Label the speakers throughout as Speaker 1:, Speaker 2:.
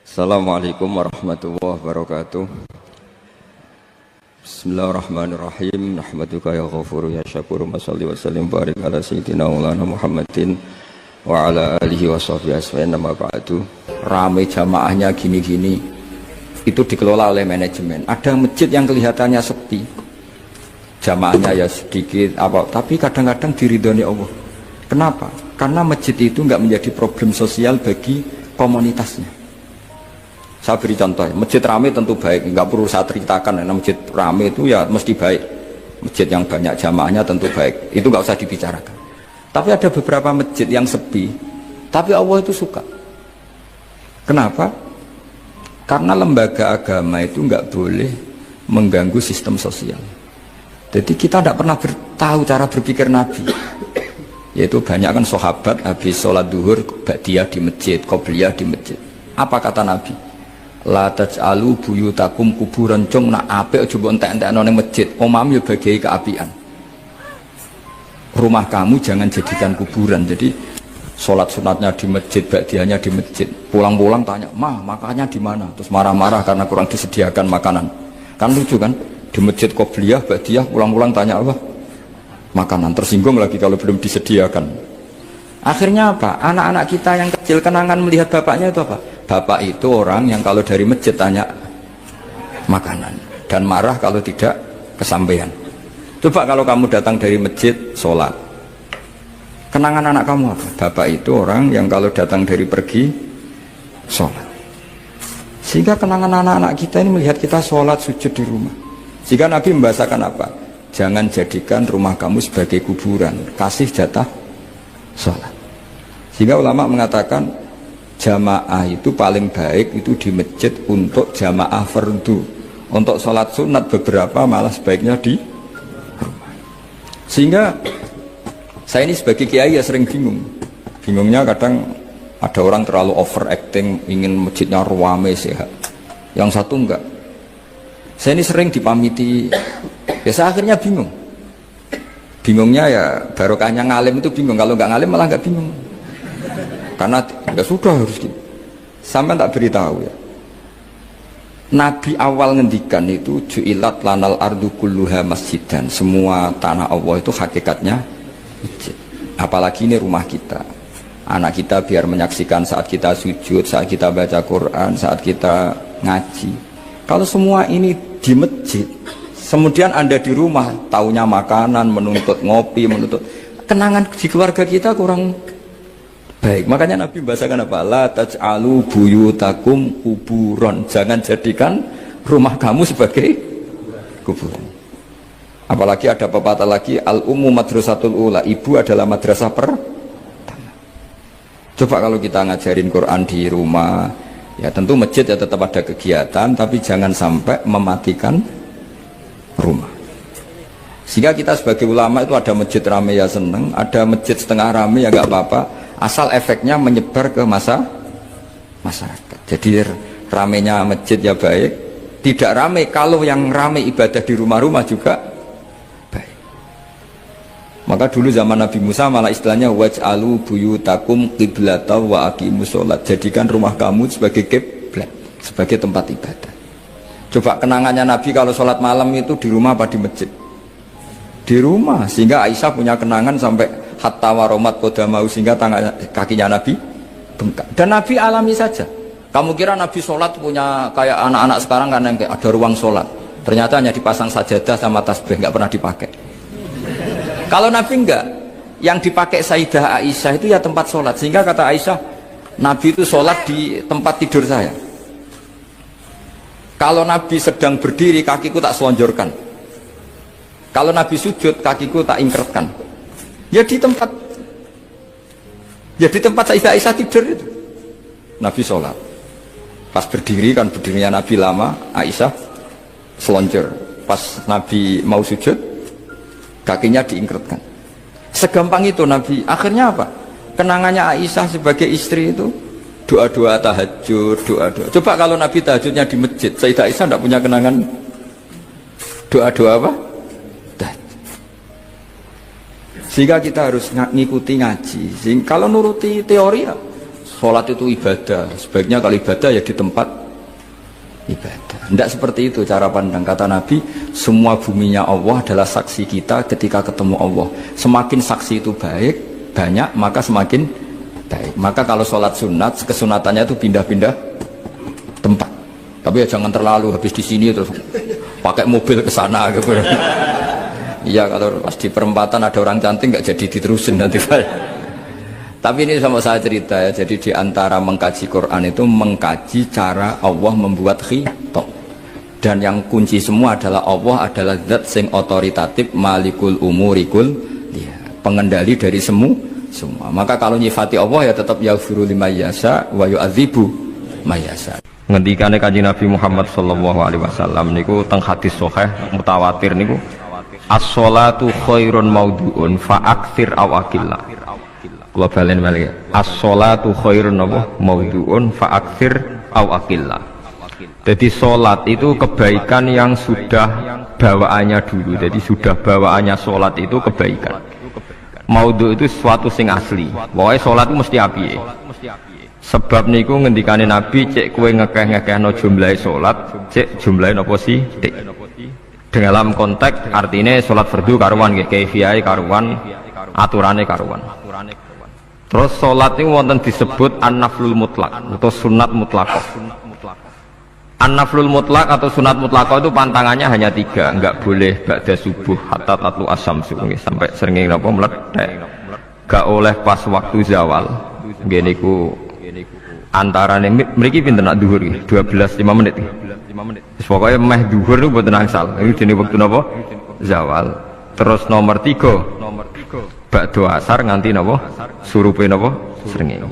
Speaker 1: Assalamualaikum warahmatullahi wabarakatuh. Bismillahirrahmanirrahim. Nahmaduka ya ghafuru ya syakuru. Mashalli wa sallim barik ala sayyidina maulana Muhammadin wa ala alihi wa sahbihi asfa'in. Nama ba'du. Rame jamaahnya gini-gini, itu dikelola oleh manajemen. Ada masjid yang kelihatannya sepi, jamaahnya ya sedikit tapi kadang-kadang diridhoni Allah. Kenapa? Karena masjid itu enggak menjadi problem sosial bagi komunitasnya. Saya beri contoh, masjid rame tentu baik, nggak perlu saya ceritakan, karena masjid rame itu ya mesti baik. Masjid yang banyak jamaahnya tentu baik, itu nggak usah dibicarakan. Tapi ada beberapa masjid yang sepi, tapi Allah itu suka. Kenapa? Karena lembaga agama itu nggak boleh mengganggu sistem sosial. Jadi kita tidak pernah tahu cara berpikir Nabi. Yaitu banyak kan sahabat habis sholat duhur, ba'diyah di masjid, qobliyah di masjid. Apa kata Nabi? La taj'alu buyutakum kuburan, cung nak apik aja mbok entek-entekno ning masjid, omam yo bagai keapian. Rumah kamu jangan jadikan kuburan. Jadi sholat sunatnya di masjid, ba'diyahnya di masjid. Pulang-pulang tanya, "Mah, makannya di mana?" Terus marah-marah karena kurang disediakan makanan. Kan lucu kan? Di masjid qobliyah, ba'diyah, pulang-pulang tanya apa? Makanan. Tersinggung lagi kalau belum disediakan. Akhirnya apa? Anak-anak kita yang kecil kenangan melihat bapaknya itu apa? Bapak itu orang yang kalau dari masjid tanya makanan dan marah kalau tidak kesampaian. Coba kalau kamu datang dari masjid sholat, kenangan anak kamu apa? Bapak itu orang yang kalau datang dari pergi sholat. Sehingga kenangan anak-anak kita ini melihat kita sholat sujud di rumah. Jika Nabi membahasakan apa? Jangan jadikan rumah kamu sebagai kuburan, kasih jatah sholat. Sehingga ulama mengatakan jamaah itu paling baik itu di masjid untuk jamaah fardu. Untuk sholat sunat beberapa malah sebaiknya di rumah. Sehingga saya ini sebagai kiai ya sering bingung. Bingungnya kadang ada orang terlalu overacting, ingin masjidnya ruame sehat. Yang satu enggak. Saya ini sering dipamiti. Biasa akhirnya bingung. Bingungnya ya barokahnya ngalim itu bingung. Kalau enggak ngalim malah enggak bingung. Karena ya sudah harus gitu. Sampai tak beritahu ya. Nabi awal ngendikan itu ju'ilat lanal ardu kulluha masjidan. Semua tanah Allah itu hakikatnya masjid. Apalagi ini rumah kita. Anak kita biar menyaksikan saat kita sujud, saat kita baca Quran, saat kita ngaji. Kalau semua ini di masjid, kemudian Anda di rumah taunya makanan, menuntut ngopi, menuntut kenangan di keluarga kita kurang baik. Makanya Nabi membahasakan apa? La taj'alu buyutakum kuburon. Jangan jadikan rumah kamu sebagai kuburan. Apalagi ada pepatah lagi, al-ummu madrasatul ula. Ibu adalah madrasah pertama. Coba kalau kita ngajarin Quran di rumah, ya tentu masjid ya tetap ada kegiatan, tapi jangan sampai mematikan rumah. Sehingga kita sebagai ulama itu ada masjid rame ya seneng, ada masjid setengah rame ya gak apa-apa. Asal efeknya menyebar ke masyarakat. Jadi ramenya masjid ya baik, tidak rame kalau yang rame ibadah di rumah-rumah juga baik. Maka dulu zaman Nabi Musa malah istilahnya waj'alu buyutakum qiblata wa aqimus sholat. Jadikan rumah kamu sebagai kiblat, sebagai tempat ibadah. Coba kenangannya Nabi kalau sholat malam itu di rumah apa di masjid? Di rumah. Sehingga Aisyah punya kenangan sampai hatta waromat kodamau, sehingga kakinya Nabi bengkak. Dan Nabi alami saja. Kamu kira Nabi sholat punya kayak anak-anak sekarang kan yang ada ruang sholat, ternyata hanya dipasang sajadah sama tasbih, nggak pernah dipakai. Kalau Nabi enggak, yang dipakai Sayyidah Aisyah itu ya tempat sholat. Sehingga kata Aisyah, Nabi itu sholat di tempat tidur saya. Kalau Nabi sedang berdiri, kakiku tak selonjorkan. Kalau Nabi sujud, kakiku tak ingkretkan. Ya di tempat Sayyidah Aisyah tidur itu Nabi sholat. Pas berdiri kan berdirinya Nabi lama, Aisyah selonjor. Pas Nabi mau sujud, kakinya diingkretkan. Segampang itu Nabi. Akhirnya apa? Kenangannya Aisyah sebagai istri itu doa-doa tahajud, doa-doa. Coba kalau Nabi tahajudnya di masjid, Sayyidah Aisyah tidak punya kenangan doa-doa apa? Sehingga kita harus ngikuti ngaji. Sehingga kalau nuruti teori ya sholat itu ibadah. Sebaiknya kalau ibadah ya di tempat ibadah. Tidak seperti itu cara pandang. Kata Nabi, semua buminya Allah adalah saksi kita ketika ketemu Allah. Semakin saksi itu banyak, maka semakin baik. Maka kalau sholat sunat, kesunatannya itu pindah-pindah tempat. Tapi ya jangan terlalu habis di sini terus pakai mobil ke sana gitu. Iya, kalau pas di perempatan ada orang cantik nggak jadi diterusin nanti. Tapi ini sama saya cerita ya. Jadi di antara mengkaji Quran itu mengkaji cara Allah membuat khitab. Dan yang kunci semua adalah Allah adalah zat sing otoritatif, malikul umurikul, ya, pengendali dari semua. Maka kalau nyifati Allah ya tetap yaghfiru liman yasha wa yu'adzibu may yasha. Ngendikane Kanjeng Nabi Muhammad sallallahu alaihi wasallam niku teng hadis sahih mutawatir niku, as-sholatu khairun maudhu'un fa aktsir aw aqilla. Kula balen malih. As-sholatu khairun maudhu'un fa aktsir aw aqilla. Jadi sholat itu kebaikan yang sudah bawaannya dulu. Jadi sudah bawaannya sholat itu kebaikan. Maudhu itu sesuatu sing asli. Pokoknya sholat itu mesti api. Sebab niku ngendikane Nabi, cek kue ngekeh-ngekehno jumlahe sholat, cek jumlahe napa sih? Dalam konteks artinya sholat fardu karuan, kaifiyai karuan, aturannya karuan. Terus sholat itu wonten disebut an-naflul mutlak atau sunat mutlakoh. An-naflul mutlak atau sunat mutlakoh itu pantangannya hanya 3, enggak boleh ba'da subuh hatta tatlu asyamsu sampai srengenge napa meletek. Enggak oleh pas waktu zawal. Ngene niku antarane mriki pinten nak dhuwur iki 12 5 menit. Pokoknya meh dhuwur niku mboten angsal. Iki jenenge wektu napa? Zawal. Terus nomor 3 ba'da asar nganti napa? Surupe napa? Srengenge.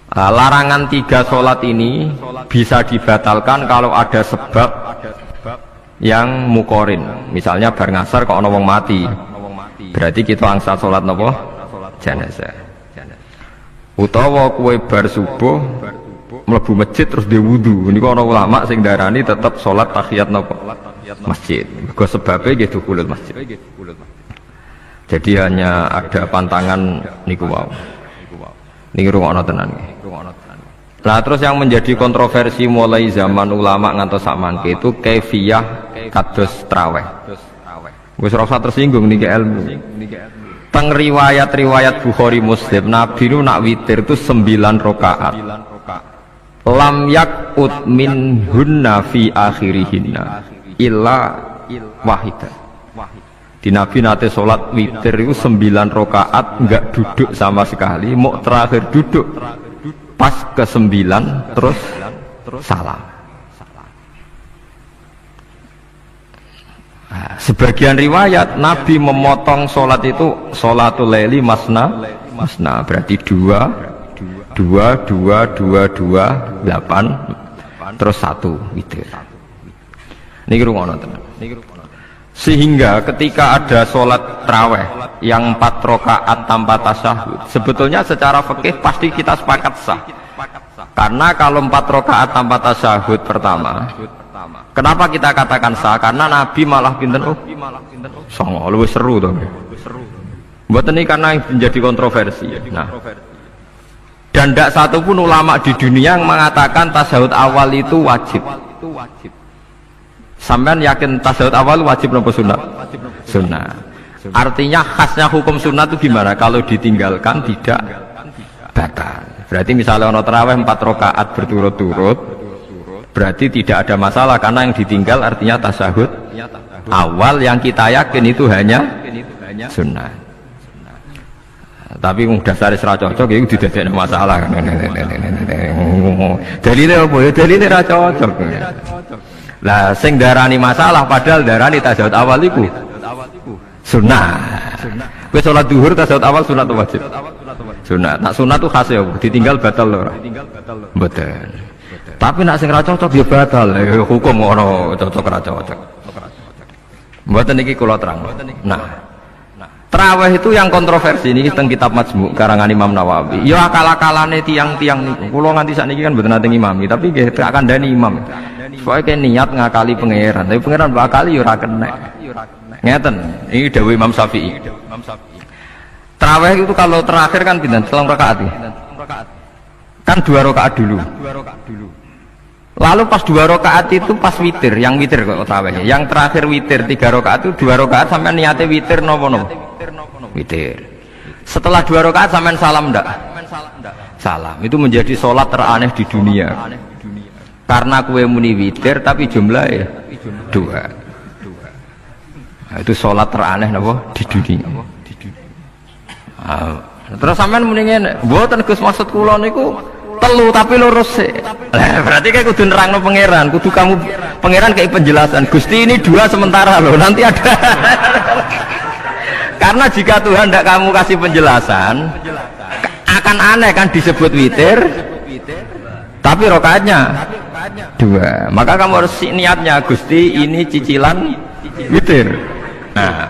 Speaker 1: Larangan 3 sholat ini bisa dibatalkan kalau ada sebab yang mukorin. Misalnya bar ngasar kok ana wong mati, berarti kita angsal sholat napa? Jenazah. Utawa kue bar subuh mlebu masjid terus dia wudu. Niku ana ulama sing darani tetap sholat tahiyat napa? Masjid. Mergo sebabe nggih dukhulul masjid. Jadi hanya ada pantangan niku wau. Niki rungokno tenan nggih. Nah terus yang menjadi kontroversi mulai zaman ulama ngantos sakmangke itu kaifiyah kados traweh. Wis ora usah tersinggung niki ilmu. Teng riwayat-riwayat Bukhari Muslim Nabi nu nak witir itu 9 rakaat. Lam yakut min hunna fi akhirihinna illa wahidah. Di Nabi nate sholat witir itu 9 rakaat enggak duduk sama sekali, mau terakhir duduk pas ke-9 terus salam. Nah, sebagian riwayat Nabi memotong sholat itu sholatul laili masna berarti 2 8 terus 1 witir. Niki rungono tenan. Sehingga ketika ada sholat traweh yang 4 rakaat tanpa tasyahud, sebetulnya secara fikih pasti kita sepakat sah. Karena kalau 4 rakaat tanpa tasyahud pertama, kenapa kita katakan sah? Karena Nabi malah pinten songo, lebih seru dong. Buat ini karena menjadi kontroversi. Nah, dan tidak satu pun ulama di dunia yang mengatakan tasyahud awal itu wajib. Sampean yakin tasyahud awal wajib nopo sunat? Sunat. Artinya khasnya hukum sunat itu gimana? Kalau ditinggalkan tidak batal. Berarti misalnya ono tarawih 4 rakaat berturut-turut, berarti tidak ada masalah karena yang ditinggal artinya tasyahud awal yang kita yakin itu hanya sunat. Tapi dasar ra cocok itu tidak ada masalah. Dalile apa ya? Dalile ra cocok. Lah sing darani masalah padahal darani tasyahud awal iku sunah. Kowe salat zuhur tasyahud awal sunat atau wajib? Sunat. Nak sunat tuh khas ya, ditinggal batal lho ora? Mboten. Tapi nak sing ra cocok ya batal. Hukum ngono cocok ra cocok. Mboten iki kula terang. Nah, tarawih itu yang kontroversi ini teng kitab Majmu' karangan Imam Nawawi. Ya akal-akalane tiang-tiang niku. Kula nganti sakniki kan mboten nate ngimami, tapi nggih tak kandhani imam. Soalnya niat ngakali pangeran, tapi pangeran bakali ya ora kena. Ngeten, ini dawuh Imam Syafi'i. Tarawih itu kalau terakhir kan pinten? 3 rakaat.
Speaker 2: Kan 2 rakaat dulu. Lalu pas 2 rakaat itu pas witir, yang witir kok tarawih. Yang terakhir witir 3 rakaat itu 2 rakaat sampai niatnya witir nopo. Witir. Setelah 2 rakaat sampai salam ndak? Salam. Itu menjadi sholat teraneh di dunia. Karena kue muni witir tapi jumlahnya 2. Nah, itu sholat teraneh nopo di dunia. Terus sampean mendingin, mboten Gus maksud kula niku telu tapi lurus sih. Berarti kayak kudu nerangno pangeran, kudu kamu pangeran kayak penjelasan. Gusti ini 2 sementara loh, nanti ada. Karena jika Tuhan tidak kamu kasih penjelasan, akan aneh kan disebut witir, tapi rokaatnya 2. Maka kamu harus niatnya Gusti ini cicilan witir. Nah,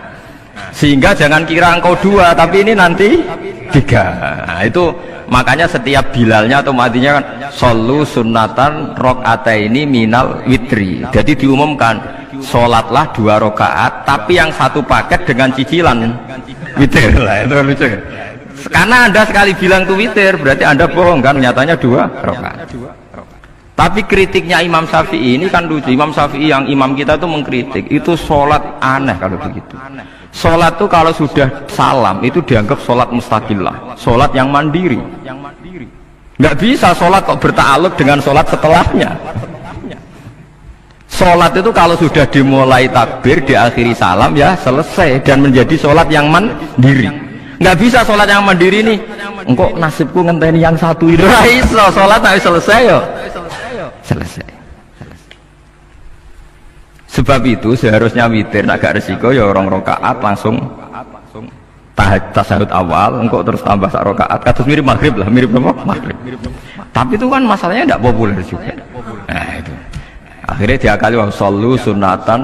Speaker 2: sehingga jangan kira engkau 2, tapi ini nanti 3. Nah, itu makanya setiap bilalnya atau matinya kan solu sunnatan rokataini minal witri. Jadi diumumkan sholatlah 2 rakaat tapi yang 1 paket dengan cicilan witir. Lah itu lucu. Karena Anda sekali bilang tuh witir berarti Anda bohong kan, nyatanya 2 rakaat. Tapi kritiknya Imam Syafi'i ini kan lucu. Imam Syafi'i yang imam kita tuh mengkritik itu sholat aneh kalau begitu. Sholat tuh kalau sudah salam itu dianggap sholat mustaqillah, sholat yang mandiri. Nggak bisa sholat kok berta'alluq dengan sholat setelahnya. Sholat itu kalau sudah dimulai takbir, diakhiri salam ya selesai dan menjadi sholat yang mandiri. Nggak bisa sholat yang mandiri nih. Engkau nasibku ngenteni yang satu itu. Iso sholat tapi selesai yo. Selesai. Sebab itu seharusnya witir agak resiko ya orang rakaat langsung tasahud awal, engkau terus tambah sak rakaat. Kados mirip maghrib lah, mirip apa? Maghrib. Tapi itu kan masalahnya tidak populer juga. Nah itu. Akhirnya diakali wa shollu sunatan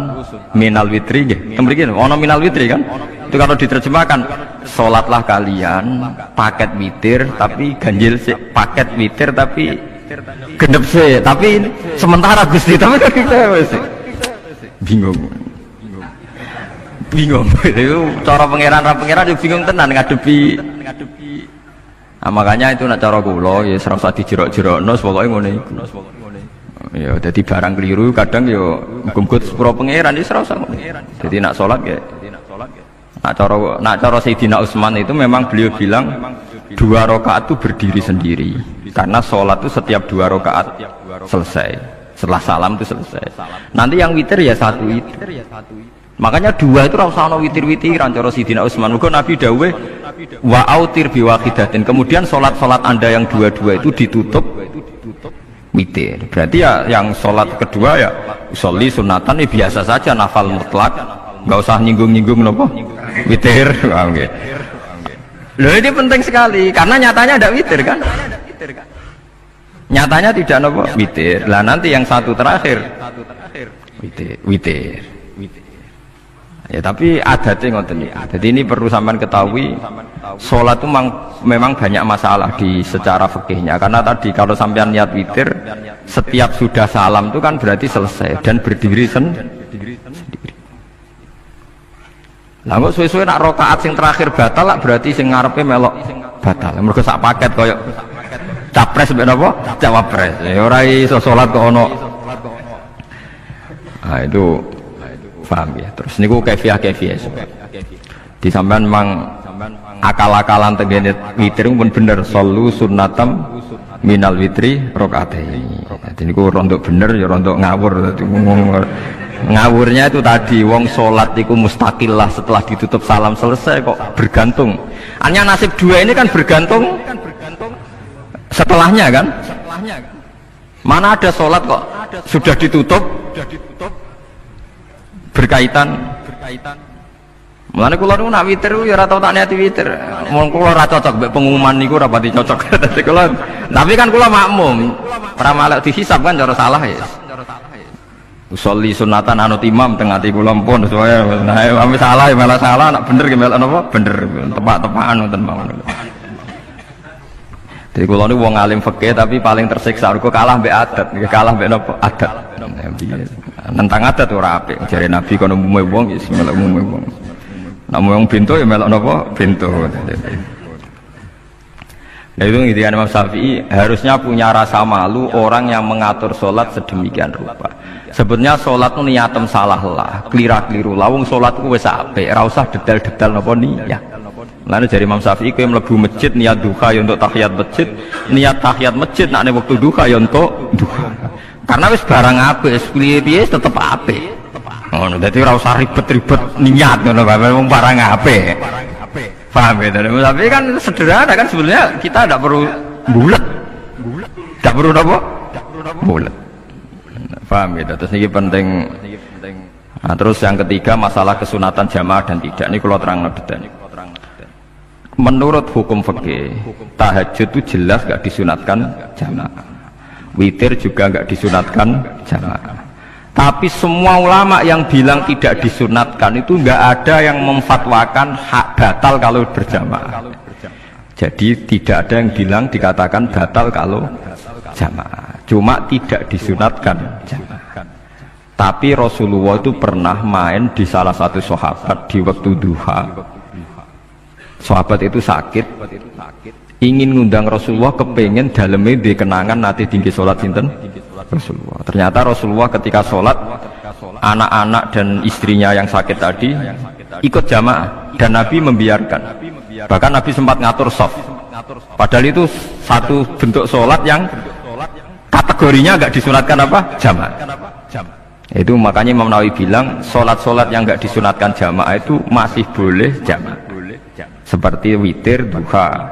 Speaker 2: minal witri nggih. Mriki ono minal witri kan? Itu kalau diterjemahkan salatlah kalian paket witir tapi ganjil sih, paket witir tapi gendep sih, tapi sementara Gusti tapi kan kita bingung itu cara pangeran juga bingung tenan ngadepi. Nah, makanya itu nak cara kula ya ora usah dijerok-jerokno pokoke ngene iku. Ya dadi barang keliru kadang ya muga-muga sepuro pangeran ya ora usah ngono. Jadi nak salat ya nak cara Sayyidina Utsman itu memang beliau bilang 2 rakaat itu berdiri sendiri karena salat itu setiap 2 rakaat selesai. Setelah salam itu selesai. Nanti yang witir ya 1 witir. Makanya 2 itu rasa ana witir-witiran cara Sayyidina Utsman. Muga Nabi dawuh wa autir bi wahidatin. Kemudian salat-salat Anda yang 2 itu ditutup witir. Berarti ya yang salat kedua ya sholli sunatan ya biasa saja nafal mutlak. Enggak usah nyinggung-nyinggung napa? Witir. Nggih. Loh ini penting sekali karena nyatanya ada witir kan? Nyatanya tidak nopo witir. Lah nanti yang 1 terakhir witir. Ya tapi adatnya ngoten iki. Jadi ini perlu sampean ketahui, sholat itu memang banyak masalah di secara fikihnya. Karena tadi kalau sampean niat witir, setiap sudah salam itu kan berarti selesai dan berdiri sendiri. Lah kok suwe-suwe nak rakaat sing terakhir batal lah berarti sing ngarepe melok batal. Mergo sak paket koyo capres mbek napa? Cawapres. Ya ora iso salat kok ono. Nah itu paham ya. Terus niku kefiah. Di sampean memang akal-akalan tegene witir pun bener solu sunnatam minal witri rakaataini. Jadi niku rontok bener ya rontok ngawur. Ngawurnya itu tadi wong salat iku mustaqillah setelah ditutup salam selesai kok bergantung. Hanya nasib 2 ini kan bergantung setelahnya kan? Mana ada sholat kok sudah ditutup berkaitan. Mulane kula niku nak witir ya ora tau tak niati witir. Mun kula ora cocok mbek pengumuman niku ora pati cocok. Tapi kan kula makmum. Ora malek dihisab kan cara salah ya. Usolli sunatan anut imam teng ati kula pun supaya nah ame salah ya malah salah, nak bener ki melok napa? Bener. Tepak-tepakan ngoten mawon. Jadi kalau ini wong alim fikih tapi paling tersiksa, kok kalah mbek adat, kalah mbek napa adat. Nentang adat ora apik. Jare Nabi kono umume wong ya melok umume wong. Nek wong pintu ya melok napa? Pintu. Nah itu ngintikan Imam Syafi'i, harusnya punya rasa malu orang yang mengatur sholat sedemikian rupa. Sebetulnya sholat itu niatem salah lah, keliru lawung sholat itu wis apik, ora usah detail-detail napa niat. Lalu dari Imam Syafi'i kowe mlebu masjid niat duha ya untuk tahiyat masjid, niat tahiyat masjid nek waktu duha ya untuk duha. Karena wis barang apik, wis piye-piye tetep apik. Ngono, dadi ora usah ribet-ribet niat ngono bae, wong barang apik. Paham ya? Tapi kan sederhana kan sebenarnya kita tidak perlu bulat, tidak perlu apa? Bulat. Paham ya? Terus ini penting. Nah, terus yang ketiga masalah kesunatan jamaah dan tidak. Ini kalau terang detail. Menurut hukum fikih, tahajud itu jelas gak disunatkan jamaah. Witir juga gak disunatkan jamaah. Tapi semua ulama yang bilang tidak disunatkan itu nggak ada yang memfatwakan hak batal kalau berjamaah. Jadi tidak ada yang bilang dikatakan batal kalau jamaah. Cuma tidak disunatkan jamaah. Tapi Rasulullah itu pernah main di salah satu sahabat di waktu duha. Sahabat itu sakit, ingin ngundang Rasulullah, kepengen dalamnya di kenangan nanti tinggi sholat sinten Rasulullah. Ternyata Rasulullah ketika sholat, anak-anak dan istrinya yang sakit tadi ikut jamaah dan Nabi membiarkan. Bahkan Nabi sempat ngatur shaf. Padahal itu satu bentuk sholat yang kategorinya agak disunatkan apa? Jamaah. Itu makanya Imam Nawawi bilang sholat-sholat yang enggak disunatkan jamaah itu masih boleh jamaah. Seperti witir, duha.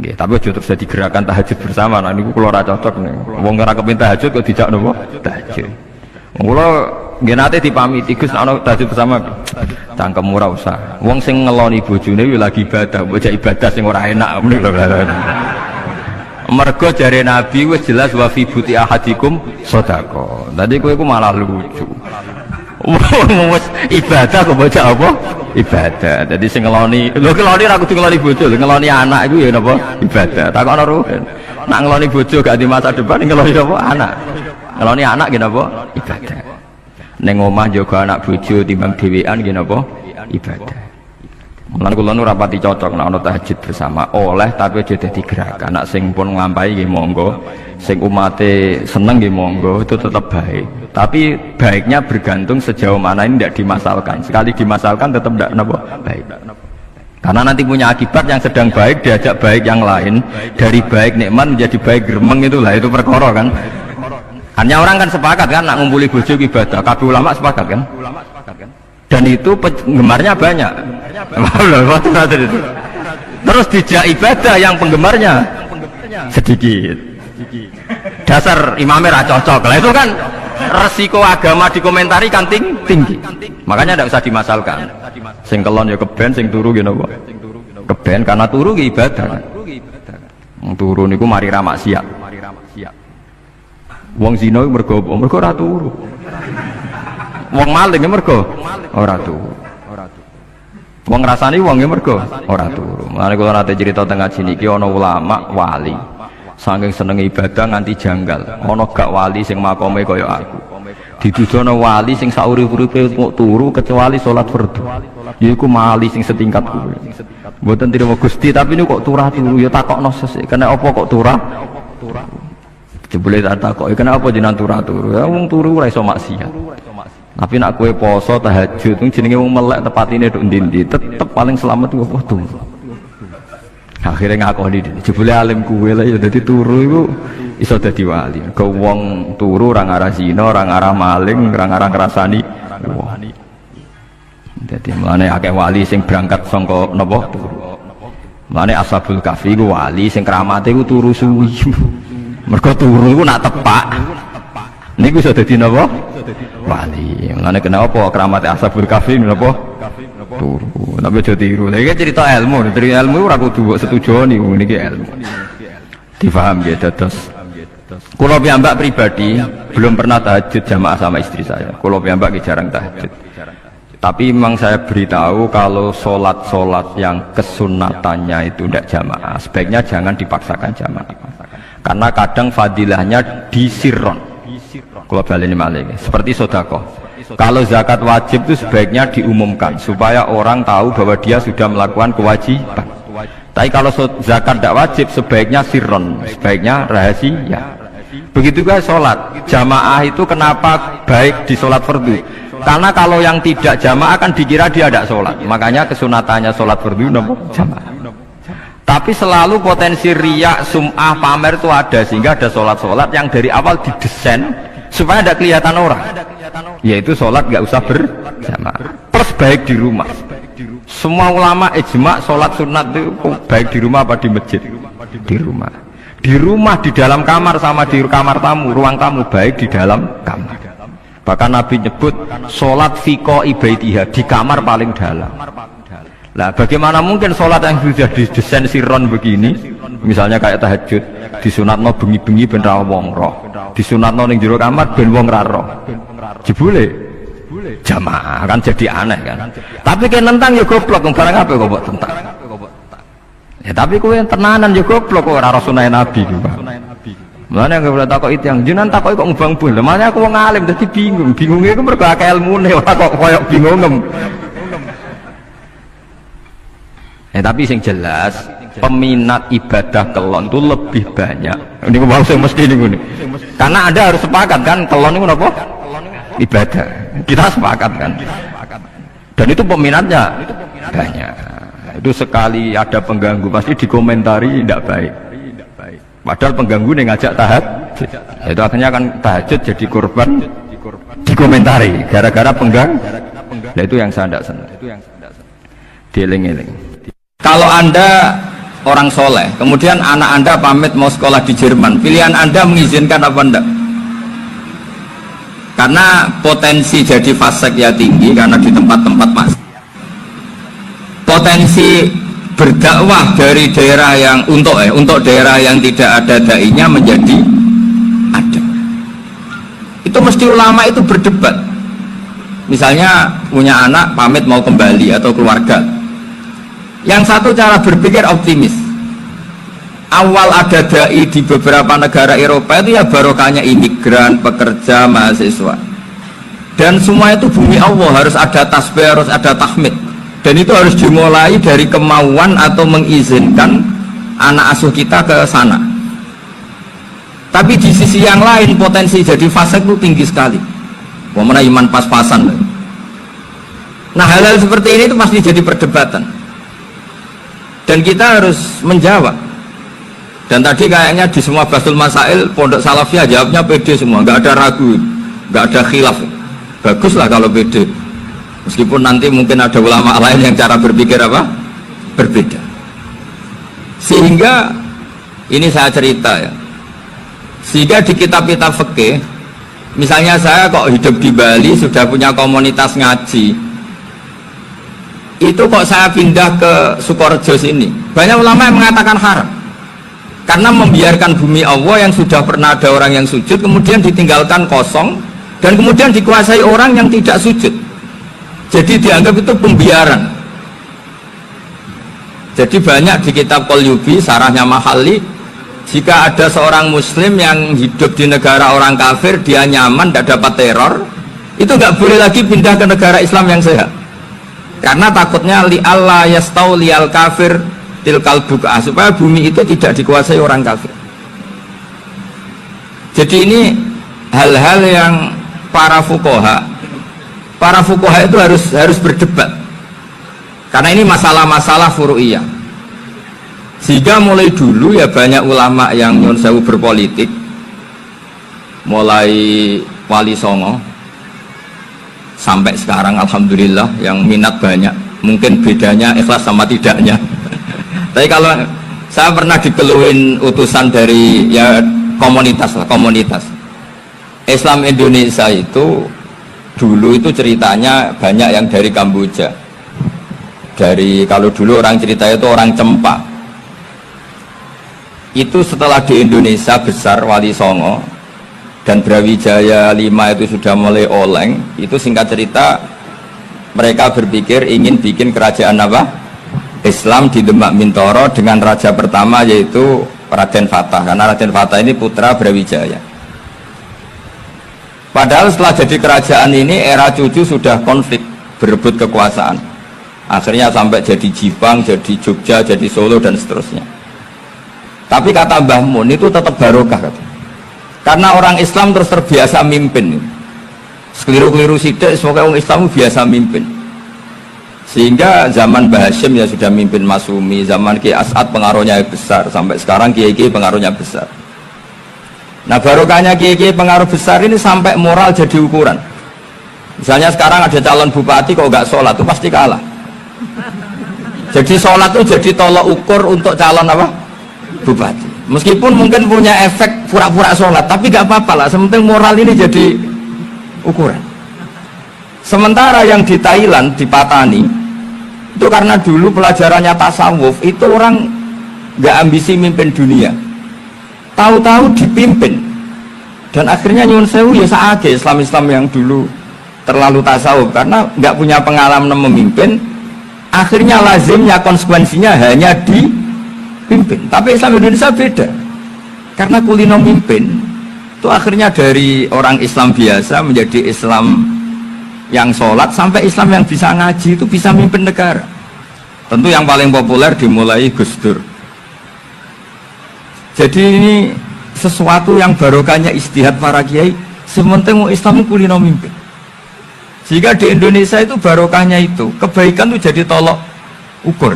Speaker 2: Nggih, tapi aja terus jadi gerakan tahajud bersama. Nah niku kula ora cocok nih. Wong ora kepengin tahajud kok dijak napa? Tahajud. Kula nggih nate dipamiti Gus ana tahajud bersama. Cangkem ora usah. Wong sing ngeloni bojone yo lagi ibadah, bocah ibadah sing ora enak ngono lho. Mergo jare Nabi wis jelas wa fi buti ahadikum sedekah. Tadi kowe iku malah lucu. Wis ibadah kok bocah apa? Ibadah. Jadi sing ngeloni, lho ngeloni ra kudu ngeloni bojo, ngeloni anak iku ya napa? Ibadah. Takokno ruhen. Nak ngeloni bojo gak di masa depan ngeloni apa? Anak. Ngeloni anak nggih napa? Ibadah. Ning omah jaga anak bojo timbang dhewean nggih napa? Ibadah. Mulane kula nu rapati cocok nek ana tahajud bersama oleh tapi aja dadi gerakan. Nak sing pun nglampahi nggih monggo, sing umate seneng nggih monggo, itu tetap baik. Tapi baiknya bergantung sejauh mana ini tidak dimasalkan. Sekali dimasalkan tetap tidak napa baik. Karena nanti punya akibat yang sedang baik diajak baik yang lain, dari baik nikmat menjadi baik gremeng, itulah itu perkara kan. Hanya orang kan sepakat kan nak ngumpuli bojo ibadah, kabeh ulama sepakat kan. Dan itu penggemarnya banyak. Terus dijak ibadah yang penggemarnya sedikit. Dasar imamnya ra cocok. Lah itu kan resiko agama dikomentari kan tinggi. Makanya tidak usah dimasalkan. Sing kelon ya keben, sing turu ya napa? Keben karena turu ki ibadah kan. Wong turu niku mari ra maksiat. Wong zina mergo apa? Mergo ora turu. Wong maling mergo ora turu. Wong ngrasani wong mergo ora turu. Mulane kula nate cerita teng ngaji niki ana ulama wali. Saking seneng ibadah nganti janggal. Ana gak wali sing makome kaya aku. Dituduhno wali sing saurip-uripe kok turu kecuali salat fardu. Yaiku wali sing setingkat kuwi. Mboten trimo Gusti tapi niku kok turah turu ya takokno sesuk. Kena apa kok turah? Jebule tak takoki kena apa jenengan turah turu. Ya wong turu ora iso maksiat. Tapi nak kue poso tahajud jenenge wong melek tepatine nduk ndi-ndi tetep paling selamat ku apa turu. Akhirnya ngakoni jebule alim kue lah ya dadi turu iku iso dadi wali. Ke wong turu ora ngarah zina, ora ngarah maling, ora ngarah ngrasani wong. Dadi mulane akeh wali sing berangkat saka napa turu. Mulane Ashabul Kahfi ku wali sing kramate ku turu suwi. Mergo turu iku nak tepak. Niku iso dadi napa? Wali. Mulane kenapa keramat Ashabul Kahfi napa? Turu. Tapi aja tiru. Lha iki cerita ilmu, dari ilmu ora kudu setuju niku niki ilmu. Difaham ya dados. Kula piyambak pribadi belum pernah tahajud jamaah sama istri saya. Kula piyambak jarang tahajud. Tapi memang saya beritahu kalau sholat-sholat yang kesunatannya itu tidak jamaah, sebaiknya jangan dipaksakan jamaah. Karena kadang fadilahnya disirron. Kalau balik malih, seperti sodakoh. Kalau zakat wajib itu sebaiknya diumumkan supaya orang tahu bahwa dia sudah melakukan kewajiban. Tapi kalau zakat tidak wajib, sebaiknya sirron, sebaiknya rahasia. Begitu juga sholat jamaah itu kenapa baik di sholat fardu? Karena kalau yang tidak jamaah kan dikira dia tidak sholat, makanya kesunatannya sholat fardu jamaah. Tapi selalu potensi riya, sum'ah, pamer itu ada, sehingga ada sholat-sholat yang dari awal didesain supaya tidak kelihatan orang, yaitu sholat nggak usah berjamaah, plus baik di rumah. Semua ulama ijma sholat sunat itu baik di rumah apa di masjid? Di rumah. Di rumah, di dalam kamar sama di kamar tamu, ruang tamu, baik di dalam kamar. Bahkan Nabi nyebut sholat fiko ibaitiha, di kamar paling dalam. Nah, bagaimana mungkin sholat yang sudah didesain sirron begini, misalnya kayak tahajud, disunatno bengi-bengi ben ra wong roh, disunatno ning jero kamar ben wong ra roh. Jebule jamaah kan jadi aneh kan. Tapi kan nentang ya goblok, barang apa kok mbok tentang. Ya tapi kowe tenanan ya goblok kok ora sunah Nabi ku, Pak. Mulane aku ora takok itu yang jenengan takok kok ngubang bul. Makanya aku wong alim dadi bingung. Bingunge iku mergo akeh ilmune ora kok koyo bingungem. Tapi sing jelas peminat ibadah kelon itu lebih banyak. Ini aku mau mesti ini. Karena Anda harus sepakat kan kelon itu apa? Ibadah. Kita sepakat kan. Dan itu peminatnya banyak. Itu sekali ada pengganggu pasti dikomentari tidak baik. Padahal pengganggu yang ngajak tahajud. Itu akhirnya kan tahajud jadi korban dikomentari gara-gara pengganggu. Nah itu yang saya tidak senang. Dieling-eling. Kalau Anda orang soleh, kemudian anak Anda pamit mau sekolah di Jerman, pilihan Anda mengizinkan apa enggak? Karena potensi jadi fasik ya tinggi, karena di tempat-tempat mas. Potensi berdakwah dari daerah yang untuk daerah yang tidak ada dai-nya menjadi ada. Itu mesti ulama itu berdebat. Misalnya punya anak pamit mau kembali atau keluarga. Yang satu cara berpikir optimis. Awal ada dai di beberapa negara Eropa itu ya barokahnya imigran, pekerja, mahasiswa. Dan semua itu bumi Allah, harus ada tasbih, harus ada tahmid. Dan itu harus dimulai dari kemauan atau mengizinkan anak asuh kita ke sana. Tapi di sisi yang lain potensi jadi fasik itu tinggi sekali. Wamana iman pas-pasan. Nah hal-hal seperti ini itu pasti jadi perdebatan. Dan kita harus menjawab. Dan tadi kayaknya di semua Basul Masail Pondok Salafiyah jawabnya pede semua, nggak ada ragu, nggak ada khilaf. Baguslah kalau pede. Meskipun nanti mungkin ada ulama lain yang cara berpikir apa? Berbeda. Sehingga ini saya cerita ya. Sehingga di kitab-kitab fikih, misalnya saya kok hidup di Bali sudah punya komunitas ngaji. Itu kok saya pindah ke Sukorejo sini, banyak ulama yang mengatakan haram karena membiarkan bumi Allah yang sudah pernah ada orang yang sujud kemudian ditinggalkan kosong dan kemudian dikuasai orang yang tidak sujud, jadi dianggap itu pembiaran. Jadi banyak di kitab Qalyubi, sarahnya Mahalli, jika ada seorang muslim yang hidup di negara orang kafir, dia nyaman, tidak dapat teror, itu nggak boleh lagi pindah ke negara Islam yang sehat. Karena takutnya li Allah yastauliyal kafir tilkal buka, supaya bumi itu tidak dikuasai orang kafir. Jadi ini hal-hal yang para fuqaha itu harus berdebat. Karena ini masalah-masalah furu'iyah. Sehingga mulai dulu ya banyak ulama yang nyun sewu berpolitik, mulai Wali Songo sampai sekarang alhamdulillah yang minat banyak. Mungkin bedanya ikhlas sama tidaknya. Tapi kalau saya pernah dikeluhin utusan dari ya komunitas Islam Indonesia itu dulu itu ceritanya banyak yang dari Kamboja. Dari kalau dulu orang cerita itu orang Cempa. Itu setelah di Indonesia besar Wali Songo dan Brawijaya 5 itu sudah mulai oleng, itu singkat cerita mereka berpikir ingin bikin kerajaan apa? Islam di Demak Mintoro dengan raja pertama yaitu Raden Fatah, karena Raden Fatah ini putra Brawijaya. Padahal setelah jadi kerajaan ini era cucu sudah konflik, berebut kekuasaan
Speaker 1: Akhirnya sampai jadi Jipang, jadi Jogja, jadi Solo dan seterusnya. Tapi kata Mbah Mun itu tetap barokah kata. Karena orang Islam terus terbiasa mimpin. Sekeliru-keliru sidik, semoga orang Islam biasa mimpin. Sehingga zaman Mbah Hashim ya sudah mimpin Masumi, zaman Ki As'ad pengaruhnya besar, sampai sekarang Kiai-Kiai pengaruhnya besar. Nah barokahnya Kiai-Kiai pengaruh besar ini sampai moral jadi ukuran. Misalnya sekarang ada calon bupati kok nggak sholat itu pasti kalah. Jadi sholat itu jadi tolok ukur untuk calon apa? Bupati. Meskipun mungkin punya efek pura-pura sholat, tapi nggak apa-apa lah. Sementing moral ini jadi ukuran. Sementara yang di Thailand, di Patani, itu karena dulu pelajarannya tasawuf, itu orang nggak ambisi mimpin dunia. Tahu-tahu dipimpin. Dan akhirnya nyuwun sewu ya saage Islam-Islam yang dulu terlalu tasawuf karena nggak punya pengalaman memimpin. Akhirnya lazimnya konsekuensinya hanya dipimpin. Tapi Islam Indonesia beda. Karena kulino mimpin itu akhirnya dari orang Islam biasa menjadi Islam yang sholat sampai Islam yang bisa ngaji itu bisa mimpin negara. Tentu yang paling populer dimulai Gus Dur. Jadi ini sesuatu yang barokahnya istihad para kiai. Sementing Islam kulino mimpin. Jika di Indonesia itu barokahnya itu kebaikan itu jadi tolok ukur.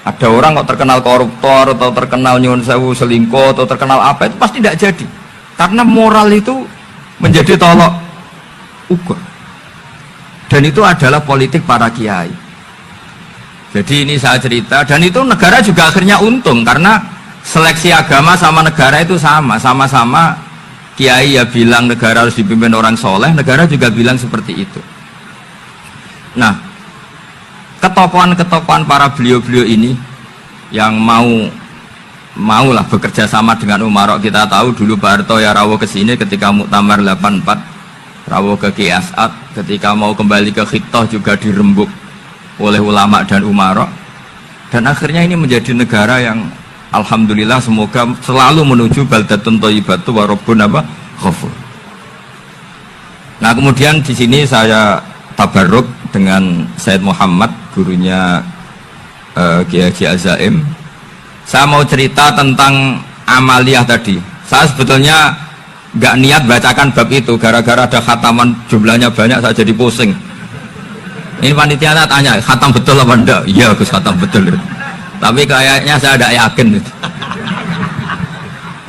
Speaker 1: Ada orang kok terkenal koruptor atau terkenal nyuwun sewu selingkuh atau terkenal apa itu pasti tidak jadi. Karena moral itu menjadi tolok ukur. Dan itu adalah politik para kiai. Jadi ini saya cerita dan itu negara juga akhirnya untung karena seleksi agama sama negara itu sama-sama kiai ya bilang negara harus dipimpin orang soleh, negara juga bilang seperti itu. Nah, ketokohan-ketokohan para beliau-beliau ini yang maulah bekerja sama dengan Umarok. Kita tahu dulu Pak Harto ya rawuh ke sini ketika Muktamar 84, rawuh ke Ki As'ad, ketika mau kembali ke Khittah juga dirembuk oleh ulama dan Umarok. Dan akhirnya ini menjadi negara yang alhamdulillah semoga selalu menuju baldatun thayyibatu wa rabbun ghafur. Nah, kemudian di sini saya tabarruk dengan Said Muhammad, gurunya Kiai Haji Azaim. Saya mau cerita tentang amaliyah tadi. Saya sebetulnya nggak niat bacakan bab itu, gara-gara ada khataman jumlahnya banyak saya jadi pusing. Ini panitia tanya, khatam betul apa enggak? Iya Gus, khatam betul. Tapi kayaknya saya tidak yakin itu.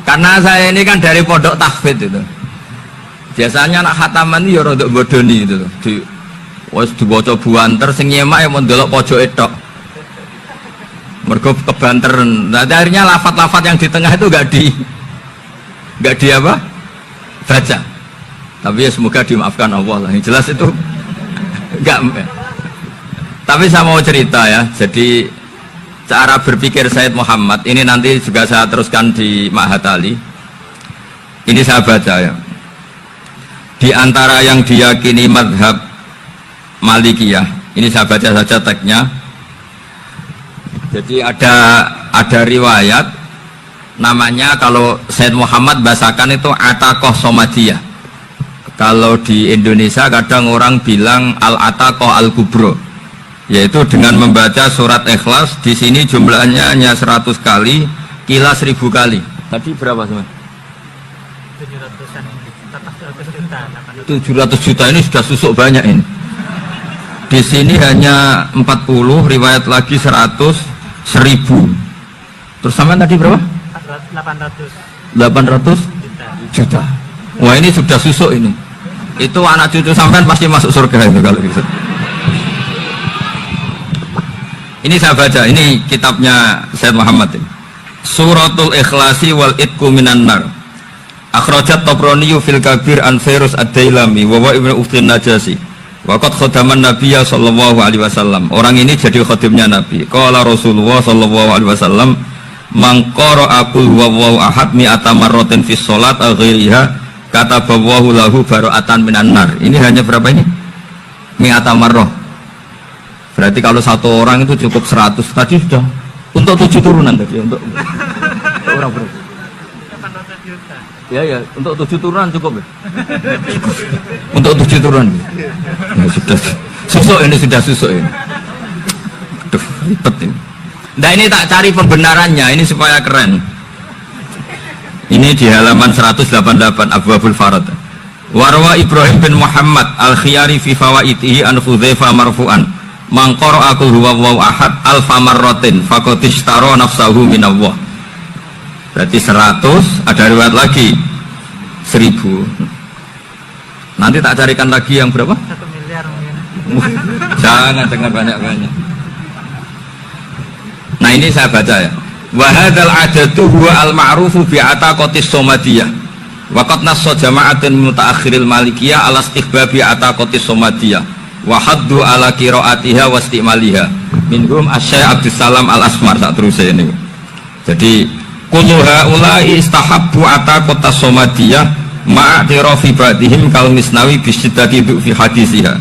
Speaker 1: Karena saya ini kan dari pondok tahfidz itu. Biasanya anak khataman itu ya rodok bodoni itu. Wes dibaca buanter sing nyemak ya mau ndelok pojok etok. Mergo kebanteran. Nah, akhirnya lafat-lafat yang di tengah itu enggak di apa? Baca. Tapi ya semoga dimaafkan Allah lah. Yang jelas itu enggak. Tapi saya mau cerita ya. Jadi cara berpikir Said Muhammad ini nanti juga saya teruskan di Ma'had Ali. Ini saya baca ya. Di antara yang diyakini madhab Malikiyah, ini saya baca saja teksnya. Jadi ada riwayat namanya, kalau Said Muhammad bahasakan itu Ataqoh Somadiyah. Kalau di Indonesia kadang orang bilang Al-Ataqoh Al-Kubro, yaitu dengan membaca surat Ikhlas. Di sini jumlahnya hanya 100 kali, Kila 1000 kali. Tadi berapa teman? 700 juta ini sudah susuk banyak ini. Di sini hanya 40, riwayat lagi 100, 1000. Terus sama tadi berapa? 800 juta. Wah ini sudah susuk ini. Itu anak cucu sampean pasti masuk surga itu kalau gitu. Ini saya baca, ini kitabnya Said Muhammad ini. Suratul Ikhlasi wal Itqu minan nar. Akhrajat Tabrani fil Kabir an Fairuz ad-Dailami wa wa ibnu Uftin Najasi. Waqad khadaman Nabiyya sallallahu alaihi wasallam. Orang ini jadi khadimnya Nabi. Qala Rasulullah sallallahu alaihi wasallam, "Man qara'a qul huwallahu ahad mi'ata marratin fi shalat aw ghairiha kataballahu lahu bara'atan minan nar." Ini hanya berapa ini? Mi'ata marrah. Berarti kalau satu orang itu cukup 100. Tadi sudah untuk 7 turunan tadi untuk orang berapa? 800 juta. Ya, untuk 7 turunan cukup ya? Cukup. Untuk 7 turunan. Ya, sudah susuk ini, sudah susuk ini.
Speaker 2: Waduh, ribet ini. Nah ini tak cari pembenarannya, ini supaya keren. Ini di halaman 188 Abwabul Farad. Warwa Ibrahim bin Muhammad al-Khiyari fi fawaitihi an Hudzaifah marfu'an. Man qara'a qul huwallahu ahad alfa marratin faqad ishtara nafsahu minallah. Berarti 100, ada riwayat lagi 1000. Nanti tak carikan lagi yang berapa?
Speaker 3: 1 miliar mungkin.
Speaker 2: Jangan banyak-banyak. Nah ini saya baca ya. Wa hadzal adatu huwa al-ma'rufu bi ataqatis somadiyah. Wa qad nassa jama'atun mutaakhiril malikiyah ala istihbabi ataqatis somadiyah wa haddu ala qiraatiha wa istimaliha. Minhum Asy-Syaikh Abdus Salam Al-Asmar sak terusé ini. Jadi kullu haula'i istahabbu ataqatas somadiyah ma'atirafi ba'dihim kal Misnawi bi syiddati fi hadisiha.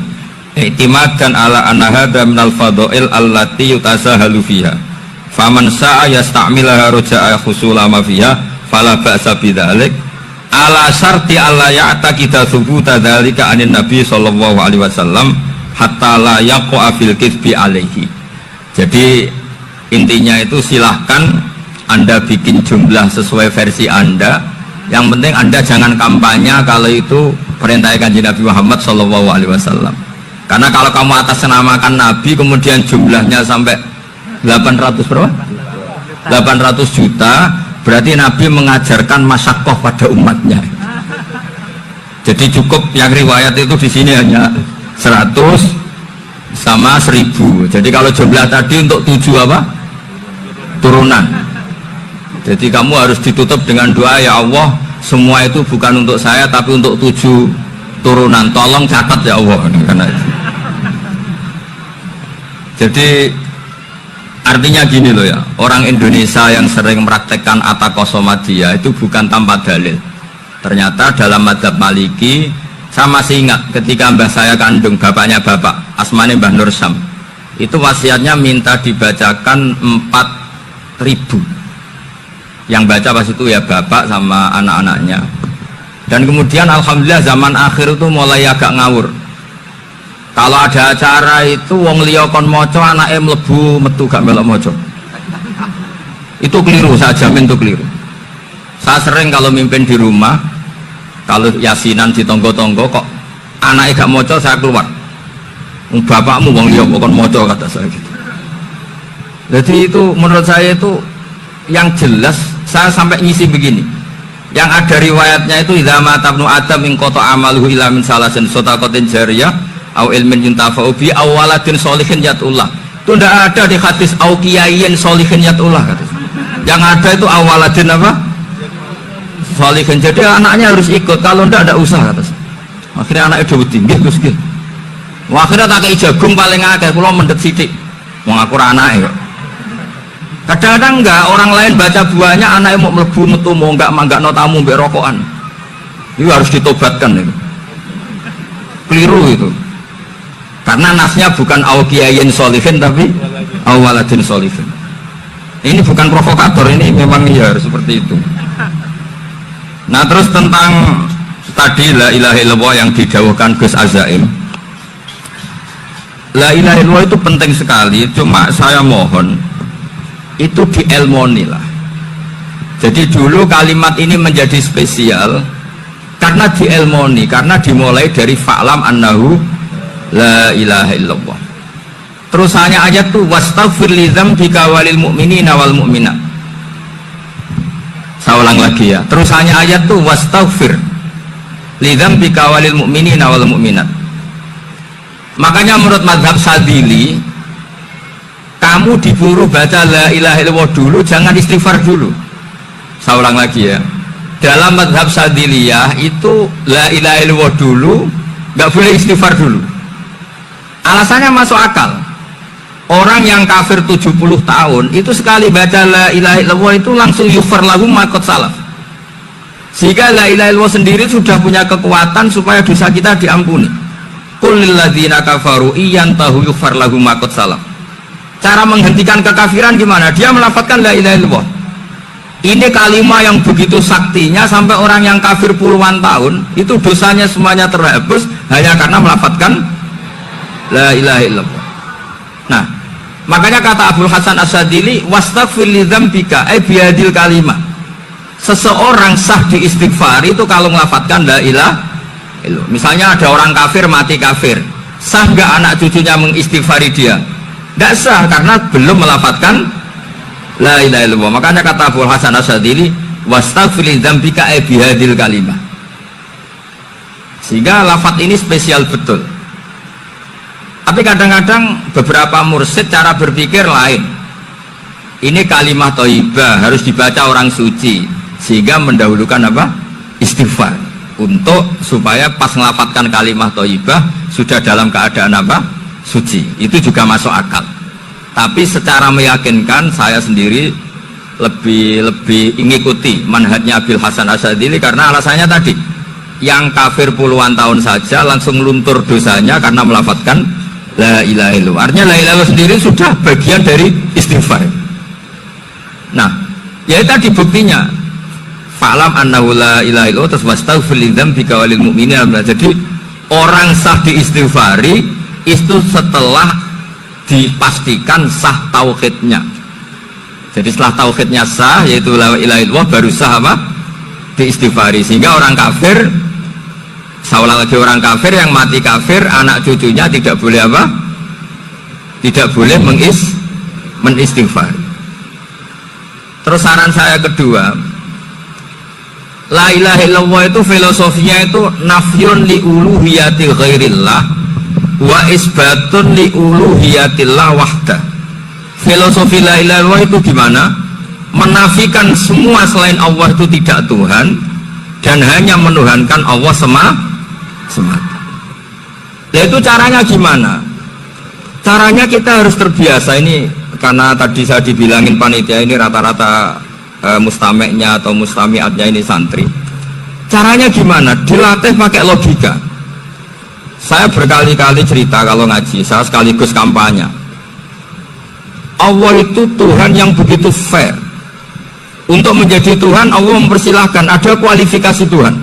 Speaker 2: I'timadan ala anna hadza minal fadha'il allati yutasahalu fiha. Faman sa'a yasta'milaha roja'a khusula ma fiha fala ba'sa bidzalik ala syarti alla ya'taqida thubuta dzalika anin nabi sallallahu alaihi wasallam hatta la yaqa fil kitsbi alaihi. Jadi intinya itu silahkan Anda bikin jumlah sesuai versi Anda, yang penting Anda jangan kampanye kalau itu perintah Kanjeng Nabi Muhammad sallallahu alaihi wasallam. Karena kalau kamu atasnamakan Nabi kemudian jumlahnya sampai 800 berapa? 800 juta, berarti Nabi mengajarkan masyakoh pada umatnya. Jadi cukup yang riwayat itu di sini hanya 100 sama 1000. Jadi kalau jumlah tadi untuk 7 apa? Turunan. Jadi kamu harus ditutup dengan doa, ya Allah, semua itu bukan untuk saya tapi untuk 7 turunan. Tolong catat ya Allah. Karena itu. Jadi artinya gini loh ya, orang Indonesia yang sering mempraktekkan ataqosomadiyah itu bukan tanpa dalil. Ternyata dalam madzhab Maliki, saya masih ingat ketika mbah saya kandung, bapaknya bapak, asmane Mbah Nur Syam, itu wasiatnya minta dibacakan 4.000. Yang baca pas itu ya bapak sama anak-anaknya. Dan kemudian alhamdulillah zaman akhir itu mulai agak ngawur. Kalau ada acara itu wong liya kon maca anake mlebu metu gak melok maca. Itu keliru, saya jamin itu keliru. Saya sering kalau mimpin di rumah, kalau yasinan di tonggo-tonggo kok anake gak maca, saya keluar. Bapakmu wong liya kok kon maca, kata saya gitu. Jadi itu menurut saya itu yang jelas, saya sampai ngisi begini. Yang ada riwayatnya itu idza mata ibnu adam min qata amaluhu ila min salasin shadaqatin jariyah au ilmin yuntafa'u bi awaladin sholihin yatullah. Itu tidak ada di hadis au kiyayin sholihin yatullah kata. Yang ada itu awaladin apa? Sholihin. Jadi anaknya harus ikut, kalau tidak usah kata. Akhirnya anaknya udah tinggi terus gitu. Akhirnya tak kei jagung paling akeh, kula mendhet sithik. Wong aku ora anake kok. Kadang-kadang enggak, orang lain baca buahnya anaknya mau mlebu metu mau enggak manggakno tamu mbek rokokan. Itu harus ditobatkan itu. Keliru itu. Karena nasnya bukan awkiyayin sholihin tapi awaladin sholihin. Ini bukan provokator, ini memang ya harus seperti itu. Nah terus tentang tadi la ilaha illallah yang didawuhkan Gus Azaim. La ilaha illallah itu penting sekali, cuma saya mohon itu dielmoni lah. Jadi dulu kalimat ini menjadi spesial karena dielmoni, karena dimulai dari fa'lam annahu la ilaha illallah. Terus hanya ayat tuh wastaghfir li dzambika walil mu'minina wal mu'minat. Saya ulang lagi ya. Terus hanya ayat tuh wastaghfir li dzambika walil mu'minina wal mu'minat. Makanya menurut mazhab Sadili, kamu diburu baca la ilaha illallah dulu, jangan istighfar dulu. Saya ulang lagi ya. Dalam mazhab Sadiliyah itu la ilaha illallah dulu, nggak boleh istighfar dulu. Alasannya masuk akal. Orang yang kafir 70 tahun itu sekali baca la ilaha illallah itu langsung yughfar lahu ma qad salaf. Sehingga la ilaha illallah sendiri sudah punya kekuatan supaya dosa kita diampuni. Qul lil ladzina kafaru iyantahu yughfar lahum ma qad salaf. Cara menghentikan kekafiran gimana? Dia melafadzkan la ilaha illallah. Ini kalimat yang begitu saktinya sampai orang yang kafir puluhan tahun itu dosanya semuanya terhapus hanya karena melafadzkan la ilaha illallah. Nah, Makanya kata Abdul Hasan Asyadili, wastaghfir li dzambika ay bihadil kalimah. Seseorang sah di istighfar itu kalau melafatkan la ilaha illallah. Misalnya ada orang kafir mati kafir, sah nggak anak cucunya mengistighfari dia? Tidak sah, karena belum melafatkan la ilaha illallah. Makanya kata Abdul Hasan Asyadili, wastaghfir li dzambika ay bihadil kalimah. Sehingga lafaz ini spesial betul. Tapi kadang-kadang beberapa mursyid cara berpikir lain. Ini kalimah thayyibah harus dibaca orang suci, sehingga mendahulukan apa? Istighfar, untuk supaya pas melafatkan kalimah thayyibah sudah dalam keadaan apa? Suci. Itu juga masuk akal. Tapi secara meyakinkan saya sendiri lebih mengikuti manhajnya Abil Hasan Asyadili, karena alasannya tadi, yang kafir puluhan tahun saja langsung luntur dosanya karena melafatkan la ilaha illallah. Artinya la ilaha illallah sendiri sudah bagian dari istighfar. Nah, ya tadi buktinya. Fa'lam annahu la ilaha illallah terus wastaghfir li dzambika walil mu'minina. Jadi orang sah diistighfari itu setelah dipastikan sah tauhidnya. Jadi setelah tauhidnya sah, yaitu la ilaha illallah, baru sah apa? Diistighfari. Sehingga orang kafir, seolah lagi orang kafir yang mati kafir, anak cucunya tidak boleh apa? Tidak boleh menistighfar. Terus saran saya kedua, la ilaha illallah itu filosofinya itu nafyun li uluhiyatil ghairillah wa isbatun li uluhiyatillah wahda. Filosofi la ilaha illallah itu gimana? Menafikan semua selain Allah itu tidak Tuhan, dan hanya menuhankan Allah semata. Ya itu caranya gimana? Caranya kita harus terbiasa ini, karena tadi saya dibilangin panitia ini rata-rata mustameknya atau mustamiatnya ini santri. Caranya gimana? Dilatih pakai logika. Saya berkali-kali cerita kalau ngaji, saya sekaligus kampanye. Allah itu Tuhan yang begitu fair. Untuk menjadi Tuhan, Allah mempersilahkan, ada kualifikasi Tuhan.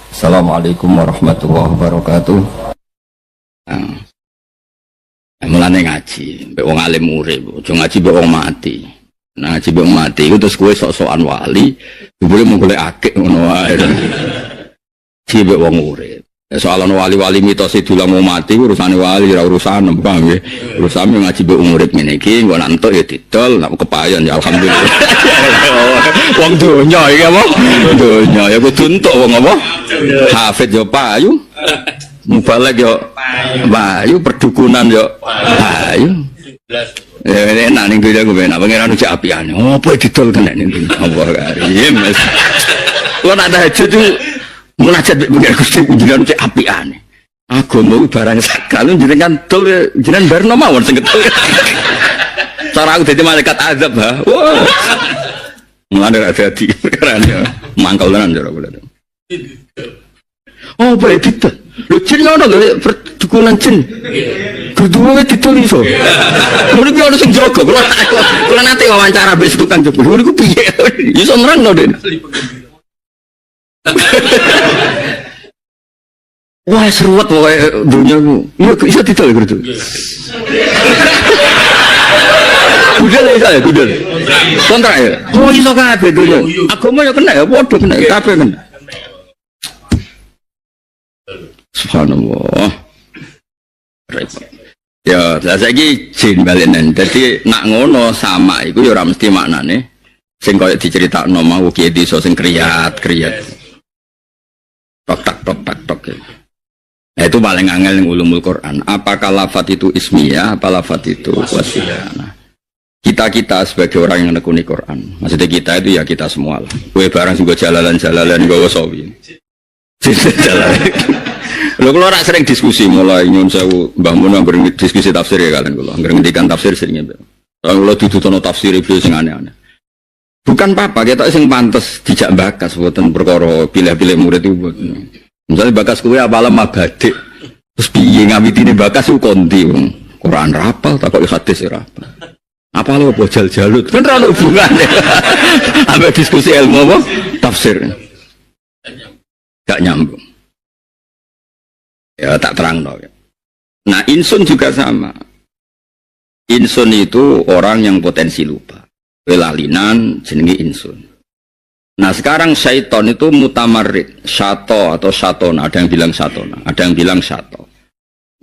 Speaker 1: Assalamualaikum warahmatullahi wabarakatuh. Mulane ngaji, mbek wong alim urip, aja ngaji mbek wong mati. Nah, ngaji mbek wong mati iku terus kowe sok-sokan wali, boleh mung golek akeh ngono wae. Ci mbek wong urip. Soal ana wali-wali mitos dulang mau mati urusane wali ora urusan paham nggih. Urusane ngaji mbek wong urip ngene iki, engko nek entuk ya didol, nek kepayon ya alhamdulillah. Wong donya iki apa? Donya ya kudu entuk wong apa? Hafid yo payu. Mubalek yo payu, perdukunan yo payu. Ya enak ning dunya ku enak, pangeran cek apiane. Opo didol kena ning Allah karim. Kuwi nak tahajud itu munajat mbek pengen Gusti jenengan cek apiane. Agama barang sakral jenengan dol jenengan barno mawon sing ketul. Cara aku dadi malaikat azab ha. Wah. Mulane ra dadi perkara mangkel tenan cara kula. Oh, boleh didol. Lho jin ngono lho perdukunan jin. Kedua didol iso. Mriki ono sing jaga. Kula nate wawancara mbek tukang jebul. Niku piye? Iso nerangno Den. Wah seruat wae dunyaku. Iya iso didol gitu. Budal iso ya budal. Kontrak ya. Oh iso kabeh dunya. Agama ya kena ya padha kena kabeh kena. Subhanallah. Repot. Ya, saiki jin balenan. Dadi nak ngono sama iku ya ora mesti maknane sing koyo diceritakno mau kiye desa sing kriyat-kriyat. Tok ya. Nah, itu paling angel yang ulumul Quran. Apakah lafaz itu ismiyah, apa lafaz itu wasiyah? Nah, kita sebagai orang yang menekuni Quran, maksudnya kita itu ya kita semua lah. Kue barang juga jalalan gawa sawi. Jalalan. Lo kalau orang sering diskusi mulai nyun sewu Mbah Mun anggere diskusi tafsir ya kalian kalau anggere ngendikan tafsir seringnya. Kalau dudu tafsir itu sing aneh-aneh. Bukan apa-apa, kita sing pantes dijak bakas buatan perkara pilih-pilih murid itu buat. Misalnya bakas kue apalah mabadik, terus piye ngawitine bakas itu konti, Quran rapal, takut hadis rapal. Apa lo bojal jalut? Kan terlalu hubungannya. Sampai diskusi ilmu apa? Tafsir. Gak nyambung. Ya tak terang dong. Nah insun juga sama.
Speaker 4: Insun itu orang yang potensi lupa. Welalinan jenenge insun. Nah sekarang syaiton itu mutamarrid, syato atau syatona, ada yang bilang syatona, ada yang bilang syato.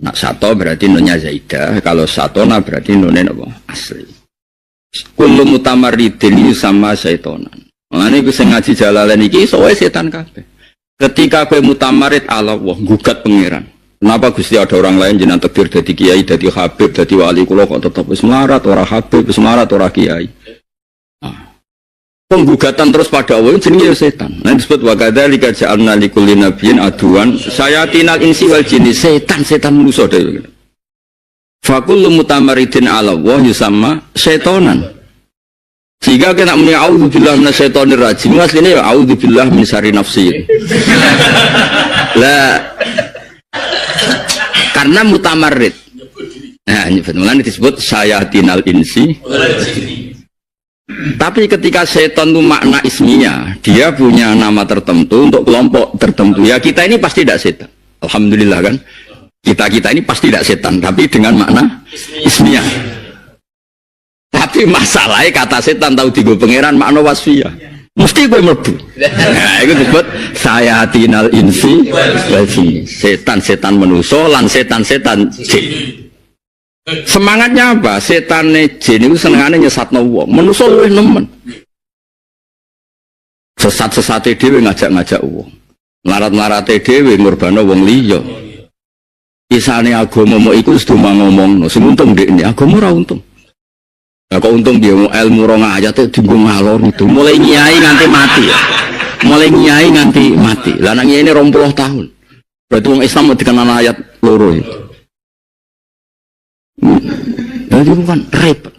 Speaker 4: Nah syato berarti nunnya zaidah, kalau syatona berarti nunnya apa? Asli. Kullu mutamarridin sama syaitonan. Mulane bisa ngaji Jalalain iki soalnya setan kabeh. Ketika kowe mutamarid ala Allah, gugat pangeran. Kenapa Gusti ada orang lain jenengan takdir dadi kiai, dadi habib, dadi wali kula kok tetep wis melarat ora habib, wis melarat ora kiai. Penggugatan terus pada Allah jenenge setan. Nah disebut wa kadzalika ja'alna likulli nabiyyin aduan sayatinal insi wal jinni, setan manusa dhewe. Fa kullu mutamaridin 'ala Allah yusamma syaitonan. Jika kena muni auzubillah minasyaitonir rajim, asline ya auzubillah min syarri nafsi. Lah karena mutamarid. Nah, ini disebut sayatinal insi. Tapi ketika setan itu makna isminya, dia punya nama tertentu untuk kelompok tertentu. Ya kita ini pasti tidak setan. Alhamdulillah kan. Kita ini pasti tidak setan, tapi dengan makna isminya. Tapi masalahnya kata setan tahu digo pangeran makna wasfiyah. Mesti gue mlebu. Nah, itu disebut sayatinal insi wal jinni. Setan-setan manusa lan setan-setan jin. Semangatnya apa? Setan jin itu senengane nyesatno wong. Manusa luwih nemen. Sesat-sesate dhewe ngajak-ngajak wong. Larat-larate dhewe ngurbano wong liya. Isane agama mau iku wis ngomongno, sing untung ndekne agama ora untung. Nah, kok untung dia mau ilmu rong ayat itu dienggo ngalor itu. Mulai nyai nganti mati ya. Mulai nyai nganti mati. Lah anak nyai ini 20 tahun. Berarti orang Islam mau dikenal ayat loro itu. Jadi bukan repot.